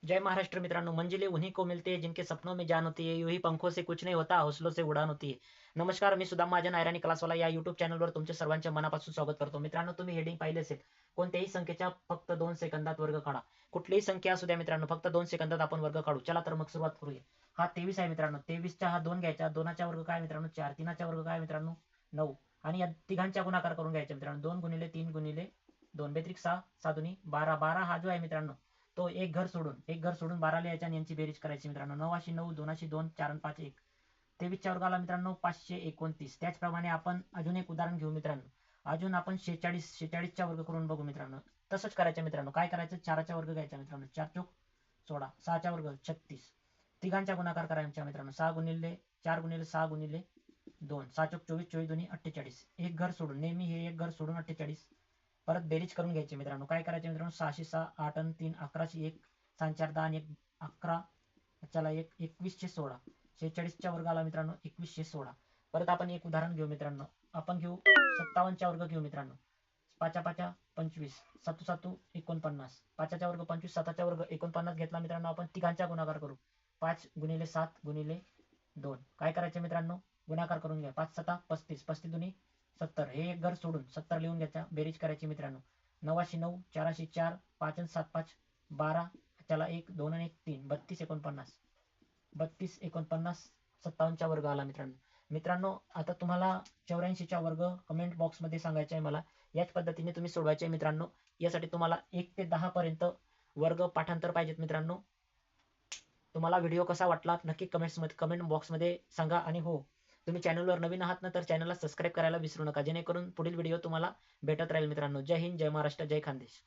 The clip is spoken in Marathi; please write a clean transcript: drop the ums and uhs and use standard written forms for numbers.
जय महाराष्ट्र मित्रांनो, मंजिलें उन्हीं को मिलती है जिनके सपनों में जान होती है, यूं ही पंखों से कुछ नाही होता, हौसलों से उडान होती है. नमस्कार, मी सुदाम महाजन आयराणी क्लासवाला या युट्यूब चॅनलवर तुमच्या सर्वांच्या मनापासून स्वागत करतो. मित्रांनो, तुम्ही हेडिंग पाहिले असेल, कोणत्याही संख्येच्या फक्त 2 सेकंदात वर्ग काढा. कुठलीही संख्या असू द्या मित्रांनो, फक्त 2 सेकंदात आपण वर्ग काढू. चला तर मग सुरुवात करूया. हा 23 आहे मित्रांनो. 23चा हा 2 घ्यायचा. 2चा वर्ग काय मित्रांनो? 4. 3चा वर्ग काय मित्रांनो? 9. आणि या तिघांच्या गुणाकार करून घ्यायचा मित्रांनो. 2 गुणिले 3 गुणिले 2 बेत्रिक 6, 6 दुनी 12. 12 हा जो आहे मित्रांनो, तो एक घर सोडून 12 लिहायचा आणि यांची बेरीज करायची मित्रांनो. 9 9, 2 2, 4 5 1. 23च्या वर्गाला मित्रांनो 529. त्याचप्रमाणे आपण अजून एक उदाहरण घेऊ मित्रांनो. अजून आपण 46चा वर्ग करून बघू मित्रांनो. तसंच करायचं मित्रांनो. काय करायचं? 4चा वर्ग घ्यायचा मित्रांनो. 4 चोक 16. 6चा वर्ग 36. तिघांचा गुणाकार करायचा मित्रांनो. 6 गुणिले 4 गुणिले 6 गुणिले 2. 6 चोक 24. 24 दुनी 48. एक घर सोडून, नेहमी हे एक घर सोडून 48. परत बेरीज करून घ्यायची मित्रांनो. काय करायचे मित्रांनो? 6 6, 8 आणि 3 11, 1 6 4 10 आणि 1 11. चला 1 2116. 46च्या वर्गाला मित्रांनो 2116. परत आपण एक उदाहरण घेऊ मित्रांनो. आपण घेऊ 57चा वर्ग घेऊ मित्रांनो. 5 5 25. 7 7 49. 5चा वर्ग 25. 7चा वर्ग 49 घेतला मित्रांनो. आपण तिघांचा गुणाकार करू. 5 गुणिले 7 गुणिले 2. काय करायचे मित्रांनो? गुणाकार करून घ्या. 5 7 35. 35 दुनी 70. हे एक घर सोडून 70 लिहून घ्यायचा. बेरीज करायची मित्रांनो. 9 9, 4 4, 5 आणि 7 5, 12. त्याला 1 2 आणि 1 3. 32 49. 32 49. 57चा वर्ग आला मित्रांनो. मित्रांनो, आता तुम्हाला 84चा वर्ग कमेंट बॉक्समध्ये सांगायचा आहे मला. याच पद्धतीने तुम्ही सोडवायचे आहे मित्रांनो. यासाठी तुम्हाला 1 ते 10 पर्यंत वर्ग पाठांतर पाहिजेत मित्रांनो. तुम्हाला व्हिडिओ कसा वाटला नक्की कमेंट बॉक्समध्ये सांगा. आणि हो, तुम्ही चॅनलवर नवीन आहात ना, तर चॅनलला सबस्क्राईब करायला विसरू नका, जेणेकरून पुढील व्हिडिओ तुम्हाला भेटत राहील मित्रांनो. जय हिंद, जय महाराष्ट्र, जय खानदेश.